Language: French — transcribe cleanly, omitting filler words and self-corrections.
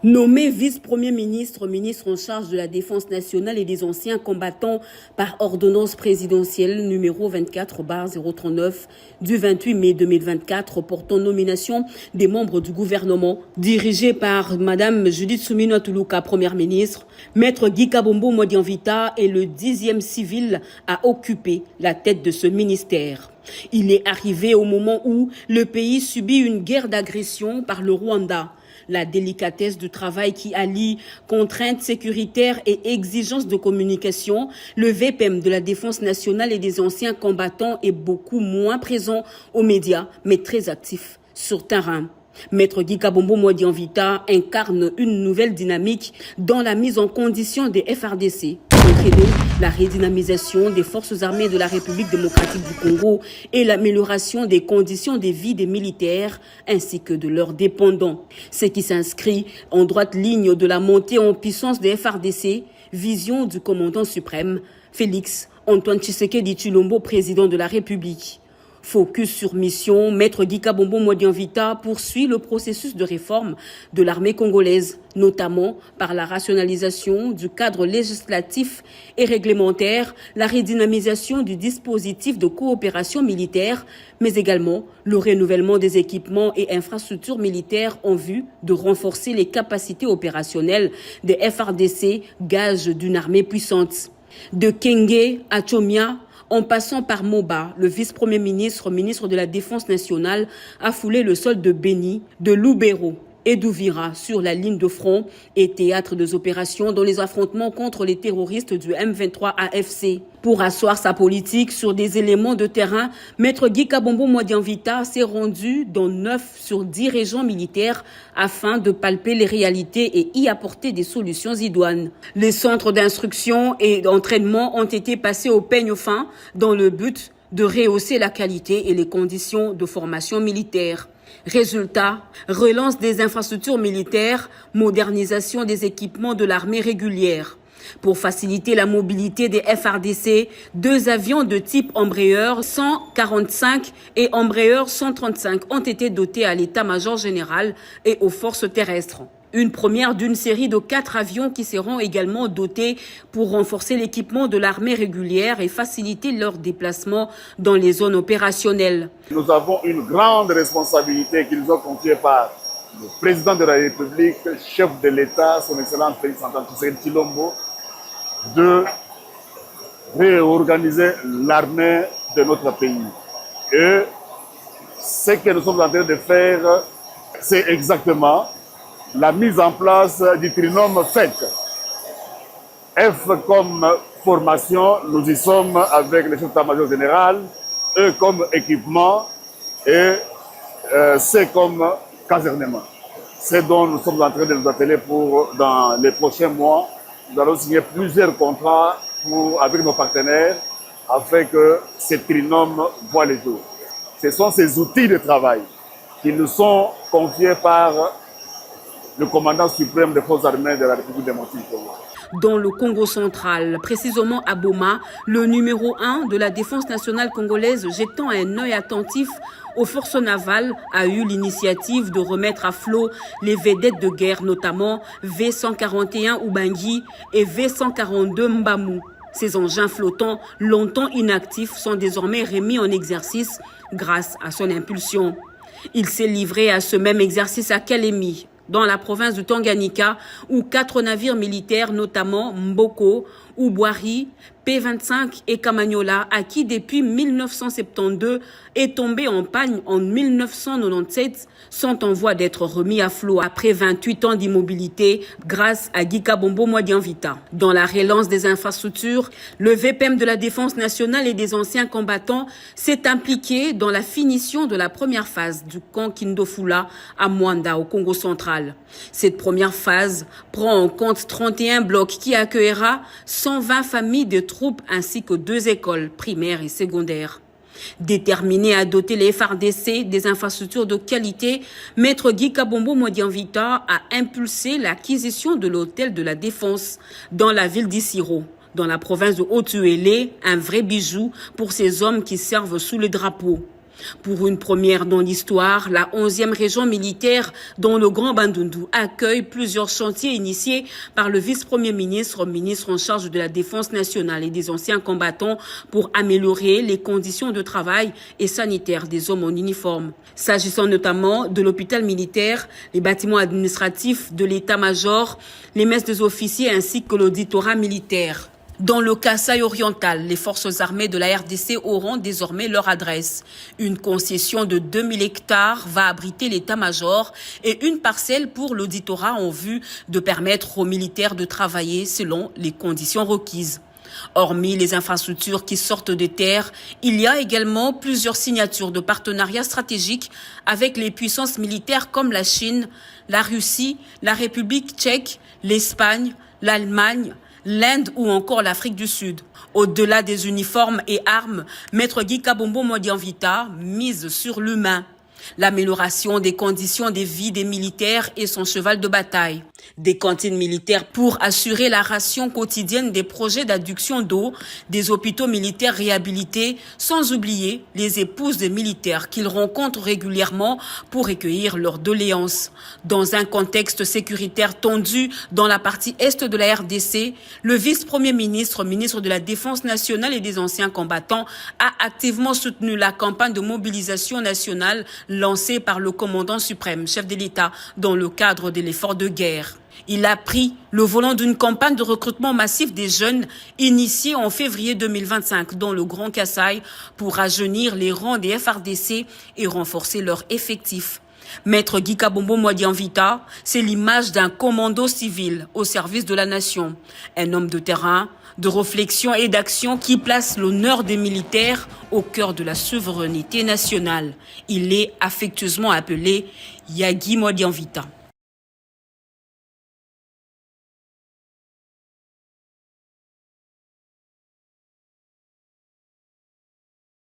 Nommé vice-premier ministre, ministre en charge de la Défense nationale et des anciens combattants par ordonnance présidentielle numéro 24/039 du 28 mai 2024 portant nomination des membres du gouvernement dirigé par Madame Judith Suminwa Tuluka, première ministre, Maître Guy Kabombo Modianvita est le 10e civil à occuper la tête de ce ministère. Il est arrivé au moment où le pays subit une guerre d'agression par le Rwanda. La délicatesse du travail qui allie contraintes sécuritaires et exigences de communication, le VPM de la Défense nationale et des anciens combattants est beaucoup moins présent aux médias, mais très actif sur terrain. Maître Guy Kabombo Modianvita incarne une nouvelle dynamique dans la mise en condition des FARDC. Entraîner la redynamisation des forces armées de la République démocratique du Congo et l'amélioration des conditions de vie des militaires ainsi que de leurs dépendants. Ce qui s'inscrit en droite ligne de la montée en puissance des FARDC, vision du commandant suprême Félix Antoine Tshisekedi Tshilombo, président de la République. Focus sur mission, Maître Guy Kabombo Modianvita poursuit le processus de réforme de l'armée congolaise, notamment par la rationalisation du cadre législatif et réglementaire, la redynamisation du dispositif de coopération militaire, mais également le renouvellement des équipements et infrastructures militaires en vue de renforcer les capacités opérationnelles des FARDC, gage d'une armée puissante. De Kenge à Chomia, en passant par Moba, le vice-premier ministre, ministre de la Défense nationale, a foulé le sol de Beni, de Lubero et d'Ouvira sur la ligne de front et théâtre des opérations dans les affrontements contre les terroristes du M23 AFC. Pour asseoir sa politique sur des éléments de terrain, Maître Guy Kabombo Modianvita s'est rendu dans 9 sur 10 régions militaires afin de palper les réalités et y apporter des solutions idoines. Les centres d'instruction et d'entraînement ont été passés au peigne fin dans le but de rehausser la qualité et les conditions de formation militaire. Résultat, relance des infrastructures militaires, modernisation des équipements de l'armée régulière. Pour faciliter la mobilité des FARDC, 2 avions de type Embraer 145 et Embraer 135 ont été dotés à l'état-major général et aux forces terrestres. Une première d'une série de 4 avions qui seront également dotés pour renforcer l'équipement de l'armée régulière et faciliter leur déplacement dans les zones opérationnelles. Nous avons une grande responsabilité qui nous est confiée par le président de la République, chef de l'État, son Excellence Félix Antoine Tshisekedi Tshilombo, de réorganiser l'armée de notre pays. Et ce que nous sommes en train de faire, c'est exactement la mise en place du trinôme FEC. F comme formation, nous y sommes avec le chef-d'état-major général, E comme équipement et C comme casernement. C'est dont nous sommes en train de nous atteler pour, dans les prochains mois, nous allons signer plusieurs contrats avec nos partenaires afin que ces trinômes voient le jour. Ce sont ces outils de travail qui nous sont confiés par le commandant suprême des forces armées de la République démocratique du Congo. Dans le Congo central, précisément à Boma, le numéro 1 de la Défense nationale congolaise, jetant un œil attentif aux forces navales, a eu l'initiative de remettre à flot les vedettes de guerre, notamment V141 Ubangi et V142 Mbamu. Ces engins flottants, longtemps inactifs, sont désormais remis en exercice grâce à son impulsion. Il s'est livré à ce même exercice à Kalemi, dans la province du Tanganyika, où 4 navires militaires, notamment Mboko, Ubwari, P-25 et Kamanyola, acquis depuis 1972 et tombés en panne en 1997, sont en voie d'être remis à flot après 28 ans d'immobilité grâce à Guy Kabombo Modianvita. Dans la relance des infrastructures, le VPM de la Défense nationale et des anciens combattants s'est impliqué dans la finition de la première phase du camp Kindofula à Mwanda, au Congo central. Cette première phase prend en compte 31 blocs qui accueillera 120 familles de troupes ainsi que 2 écoles primaires et secondaires. Déterminé à doter les FARDC des infrastructures de qualité, Maître Guy Kabombo Modianvita a impulsé l'acquisition de l'hôtel de la Défense dans la ville d'Issiro, dans la province de Haut-Uélé, un vrai bijou pour ces hommes qui servent sous le drapeau. Pour une première dans l'histoire, la 11e région militaire dans le Grand Bandundu accueille plusieurs chantiers initiés par le vice-premier ministre, ministre en charge de la Défense nationale et des anciens combattants pour améliorer les conditions de travail et sanitaires des hommes en uniforme. S'agissant notamment de l'hôpital militaire, les bâtiments administratifs de l'état-major, les messes des officiers ainsi que l'auditorat militaire. Dans le Kasaï oriental, les forces armées de la RDC auront désormais leur adresse. Une concession de 2000 hectares va abriter l'état-major et une parcelle pour l'auditorat en vue de permettre aux militaires de travailler selon les conditions requises. Hormis les infrastructures qui sortent de terre, il y a également plusieurs signatures de partenariats stratégiques avec les puissances militaires comme la Chine, la Russie, la République tchèque, l'Espagne, l'Allemagne, l'Inde ou encore l'Afrique du Sud. Au-delà des uniformes et armes, Maître Guy Kabombo Modianvita mise sur l'humain. L'amélioration des conditions de vie des militaires est son cheval de bataille. Des cantines militaires pour assurer la ration quotidienne des projets d'adduction d'eau, des hôpitaux militaires réhabilités, sans oublier les épouses des militaires qu'ils rencontrent régulièrement pour recueillir leurs doléances. Dans un contexte sécuritaire tendu dans la partie est de la RDC, le vice-premier ministre, ministre de la Défense nationale et des anciens combattants, a activement soutenu la campagne de mobilisation nationale lancée par le commandant suprême, chef de l'État, dans le cadre de l'effort de guerre. Il a pris le volant d'une campagne de recrutement massif des jeunes initiée en février 2025 dans le Grand Kasaï pour rajeunir les rangs des FARDC et renforcer leurs effectifs. Maître Guy Kabombo Modianvita, c'est l'image d'un commando civil au service de la nation. Un homme de terrain, de réflexion et d'action qui place l'honneur des militaires au cœur de la souveraineté nationale. Il est affectueusement appelé Yagi Modianvita.